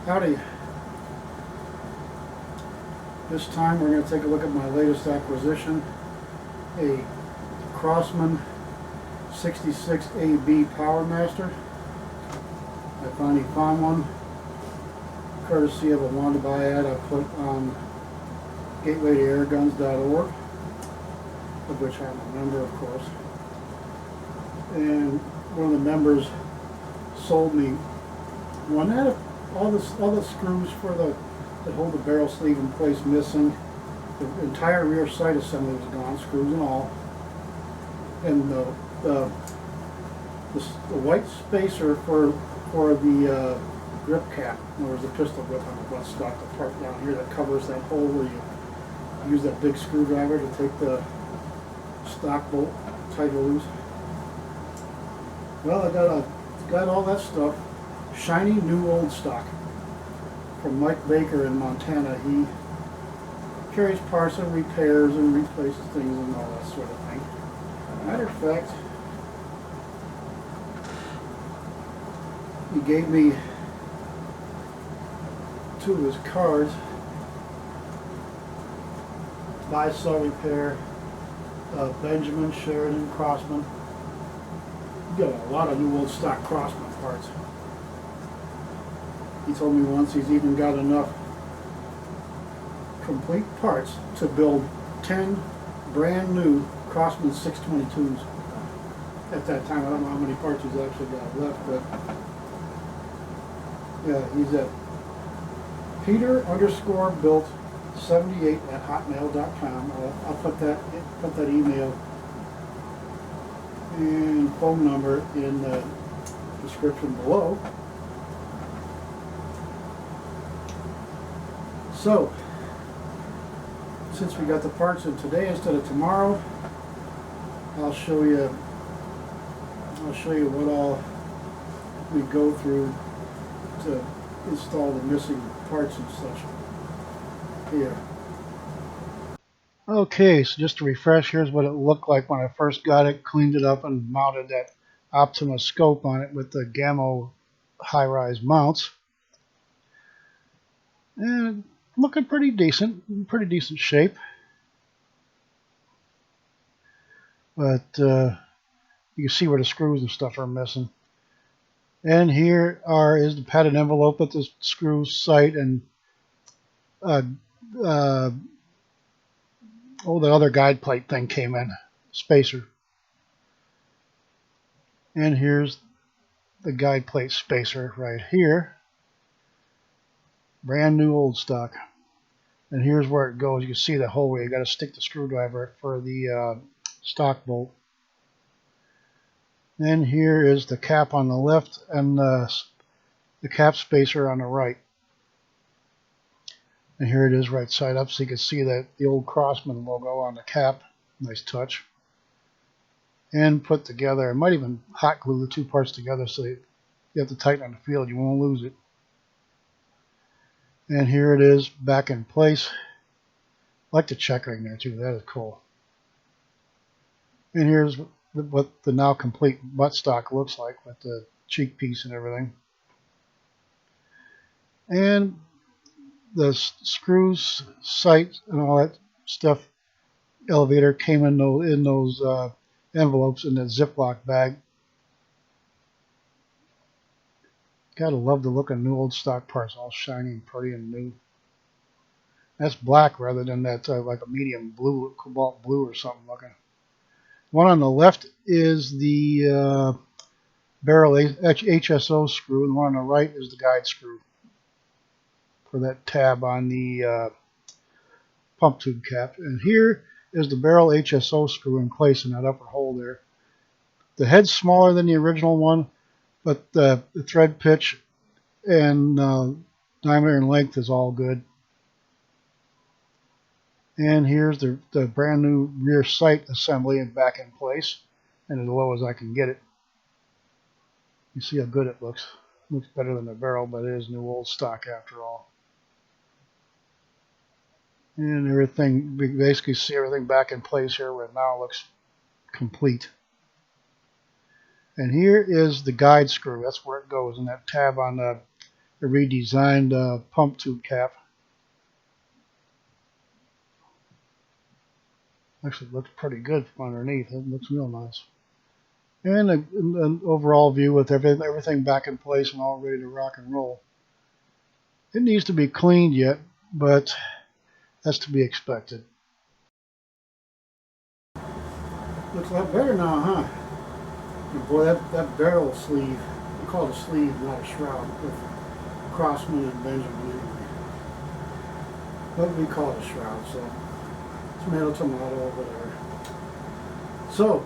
Howdy. This time we're going to take a look at my latest acquisition, a Crosman 66 AB Power Master. I finally found one, courtesy of a want to buy ad I put on gateway-to-airguns.org, of which I'm a member, of course. And one of the members sold me one that had all the screws for that hold the barrel sleeve in place missing. The entire rear sight assembly was gone, screws and all. And the white spacer for the grip cap, in other words, the pistol grip on the buttstock, the part down here that covers that hole where you use that big screwdriver to take the stock bolt tighter loose. Well, I got all that stuff. Shiny new old stock from Mike Baker in Montana. He carries parts and repairs and replaces things and all that sort of thing. Matter of fact, he gave me 2 of his cards: buy, sell, repair, Benjamin, Sheridan, Crosman. You got a lot of new old stock Crosman parts. He told me once he's even got enough complete parts to build 10 brand new Crosman 622s. At that time, I don't know how many parts he's actually got left, but yeah, he's at Peter_built78@hotmail.com. I'll put that email and phone number in the description below. So, since we got the parts in today instead of tomorrow, I'll show you what all we go through to install the missing parts and such here. Okay, so just to refresh, here's what it looked like when I first got it, cleaned it up and mounted that Optima scope on it with the Gammo high-rise mounts. And looking pretty decent shape. But you can see where the screws and stuff are missing. And here is the padded envelope that the screw sight and the other guide plate thing came in, spacer. And here's the guide plate spacer right here. Brand new old stock. And here's where it goes. You can see the hole where you got to stick the screwdriver for the stock bolt. Then here is the cap on the left and the cap spacer on the right. And here it is right side up, so you can see that the old Crosman logo on the cap. Nice touch. And put together. I might even hot glue the 2 parts together so you have to tighten on the field. You won't lose it. And here it is back in place. I like the checkering there too. That is cool. And here's what the now complete buttstock looks like with the cheek piece and everything. And the screws, sight, and all that stuff, elevator came in those envelopes in the Ziploc bag. Gotta love the look of new old stock parts, all shiny and pretty and new. That's black rather than that like a medium blue, cobalt blue or something looking. One on the left is the barrel HSO screw, and the one on the right is the guide screw for that tab on the pump tube cap. And here is the barrel HSO screw in place in that upper hole there. The head's smaller than the original one, but the thread pitch and diameter and length is all good. And here's the brand new rear sight assembly and back in place, and as low as I can get it. You see how good it looks. Looks better than the barrel, but it is new old stock after all. And everything, we basically see everything back in place here where it now looks complete. And here is the guide screw. That's where it goes, and that tab on the a redesigned pump tube cap. Actually looks pretty good from underneath. It looks real nice. And an overall view with everything back in place and all ready to rock and roll. It needs to be cleaned yet, but that's to be expected. Looks a lot better now, huh? And boy, that barrel sleeve, we call it a sleeve, not a shroud, with Crosman and Benjamin. But we call it a shroud, so tomato, tomato, whatever. So,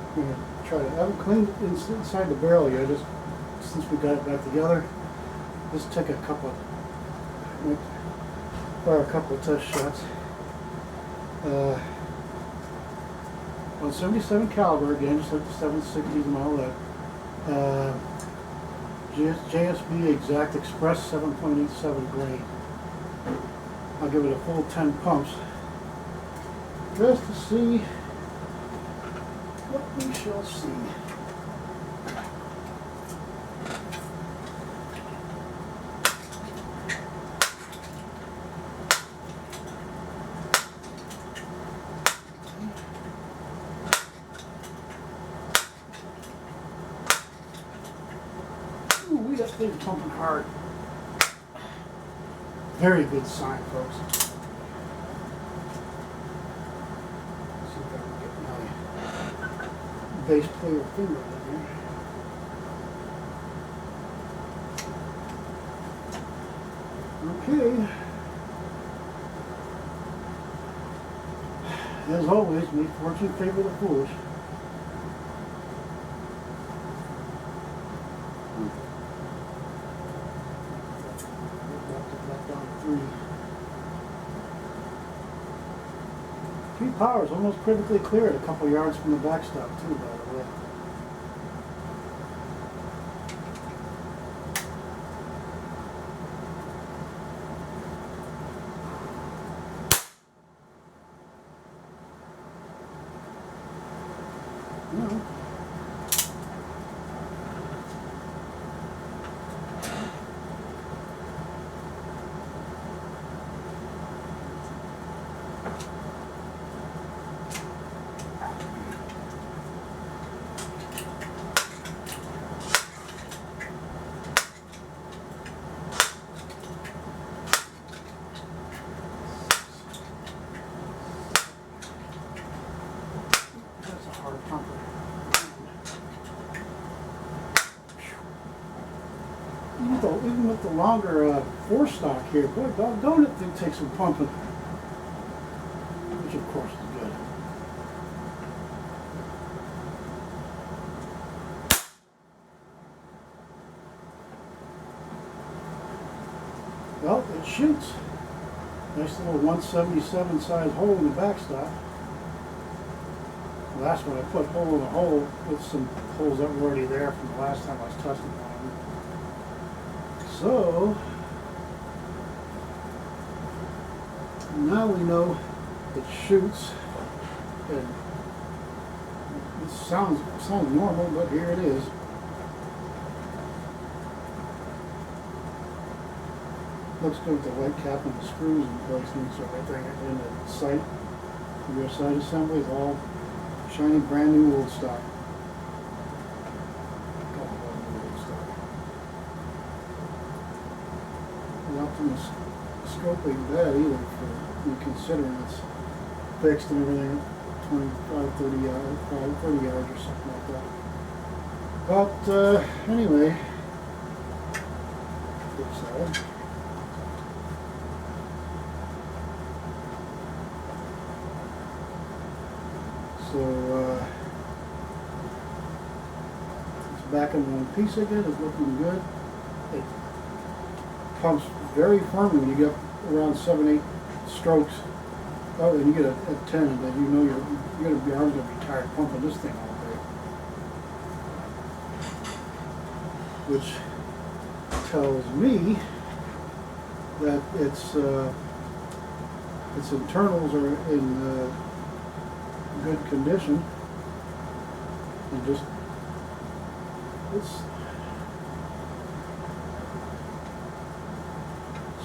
I'm going to try to, I haven't cleaned inside the barrel yet, just since we got it back together. Just take a couple of test shots. On 77 caliber again, just like the 760s and all that. JSB Exact Express 7.87 grain. I'll give it a full 10 pumps just to see what we shall see. Ooh, that thing's pumping hard. Very good sign, folks. Let's see if I can get my bass player finger in here. Okay. As always, may fortune favor the foolish. Three powers, almost perfectly clear at a couple yards from the backstop too, by the way. Even with the longer four-stock here, boy, doggone it, thing takes some pumping, which of course is good. Well, it shoots. Nice little 177 size hole in the backstop. The last one I put hole in a hole with some holes that were already there from the last time I was testing on them. So now we know it shoots, and it sounds normal, but here it is. Looks good with the white cap and the screws in place, and so everything in the sight, your side assembly is all shiny, brand new old stock. Not from the scope ain't bad either, for you considering it's fixed and everything, 25, 30 yards, 30 yards or something like that. But anyway, flip side. So it's back in one piece again. It's looking good. It pumps very firmly when you get around 7-8 strokes. Oh, and you get a 10, and then you know your arms gonna be tired pumping this thing all day, which tells me that its internals are in good condition, and just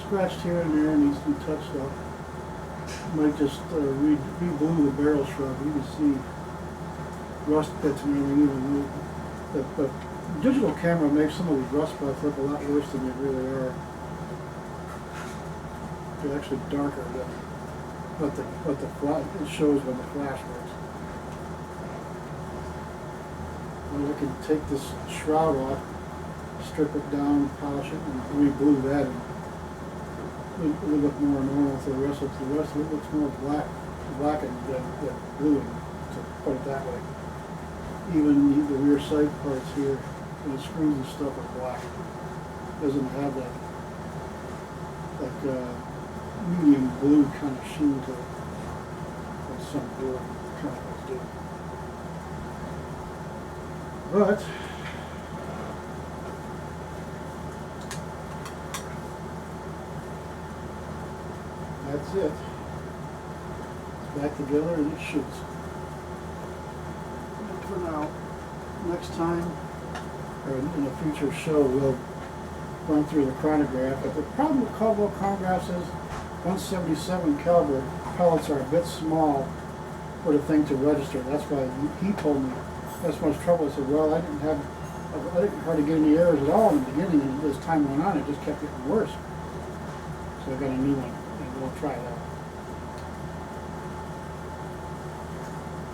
scratched here and there, needs to be touched up. Might just re-blue the barrel shrub. You can see rust pits and everything. Even the digital camera makes some of these rust spots look a lot worse than they really are. They're actually darker than what the flash it shows when the flash works. And I can take this shroud off, strip it down, polish it, and re-blue that, and it'll look more normal to the rest of it. Looks more blackened than blue, to put it that way. Even the rear sight parts here, and the screws and stuff are black. Doesn't have that medium blue kind of sheen to it, like some blue chemicals do. But that's it. It's back together and it shoots. And for now, next time, or in a future show, we'll run through the chronograph. But the problem with Caldwell chronographs is 177 caliber pellets are a bit small for the thing to register. That's why he told me that's much trouble. I said, well, I didn't hardly get any errors at all in the beginning, and as time went on, it just kept getting worse. So I got a new one, and we'll try that.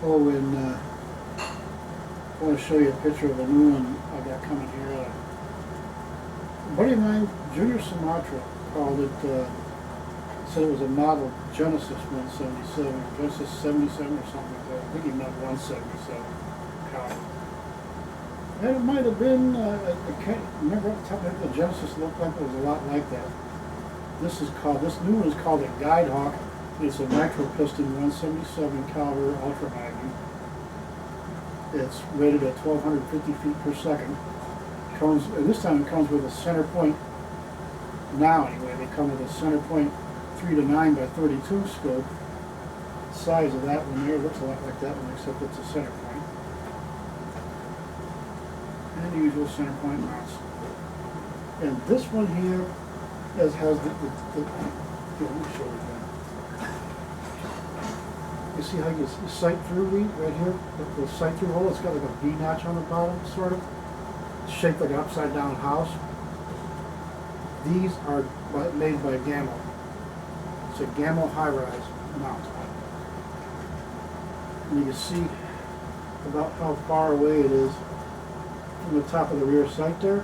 Oh, and I want to show you a picture of a new one I got coming here. A buddy of mine, Junior Sumatra, called it, said it was a model Genesis 177, Genesis 77 or something like that. I think he meant 177 caliber. And it might have been, I can't remember off the top of my head, the Genesis looked like it was a lot like that. This new one is called a Guide Hawke. It's a nitro piston 177 caliber ultra magnum. It's rated at 1250 feet per second. And this time it comes with a center point. Now anyway, they come with a center point 3 to 9 by 32 scope. The size of that one there looks a lot like that one, except it's a center point. And the usual center point mounts. And this one here has the here, let me show you that. You see how you sight through right here? The sight through hole, it's got like a V notch on the bottom, sort of. It's shaped like an upside down house. These are made by Gamma. It's a Gamma high-rise mount. And you can see about how far away it is from the top of the rear sight there.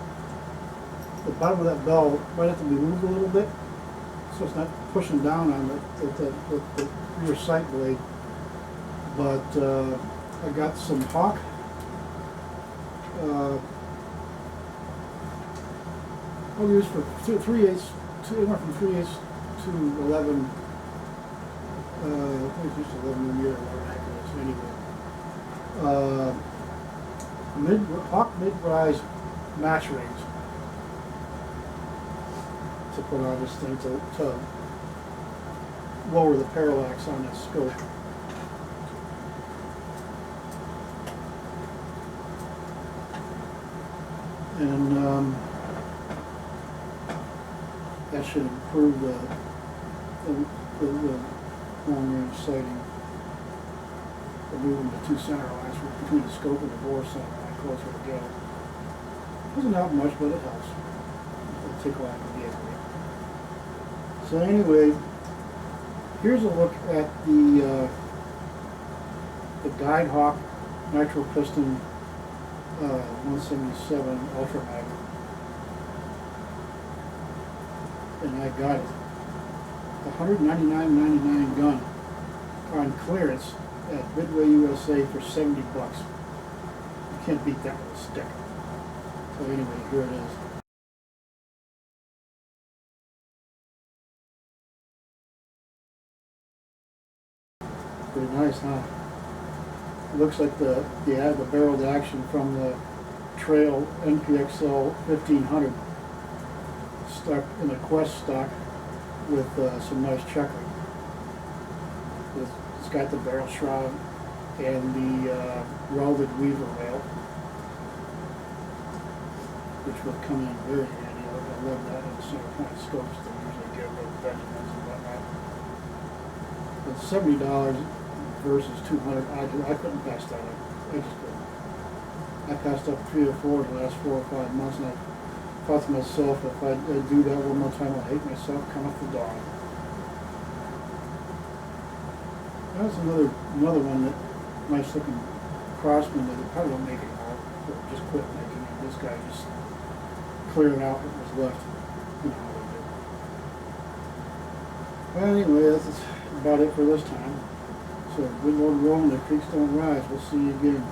The bottom of that bell might have to be moved a little bit, so it's not pushing down on the rear sight blade. But I got some Hawke. I'll use for 3/8, anywhere from 3/8 to 11. I think it's just 11 millimeter or whatever it is anyway. Hawke mid-rise match rings to put on this thing to lower the parallax on this scope. And that should improve the long-range sighting. The moving the two center lines between the scope and the bore center line closer together. Doesn't help much, but it helps. It'll take a while to get away. So anyway, here's a look at the Guide Hawke nitro piston 177 ultra magnum. And I got it. $199.99 gun on clearance at Midway USA for $70. You can't beat that with a stick. So anyway, here it is. Pretty nice, huh? It looks like the barreled action from the Trail NPXL 1500 stuck in a Quest stock with some nice checkering. It's got the barrel shroud and the welded weaver rail, which would come in very handy. love that in the center point scopes they usually give with Benjamins and whatnot. But $70 versus 200, I couldn't pass that up. I just couldn't. I passed up 3 or 4 the last 4 or 5 months, and I thought to myself, if I do that one more time, I'll hate myself, come off the dog. That was another one that nice looking Crosman that they probably don't make anymore. Just quit making it. This guy just cleared out what was left. You know how they do. Well, anyway, that's about it for this time. So good Lord willing, the creeks don't rise. We'll see you again.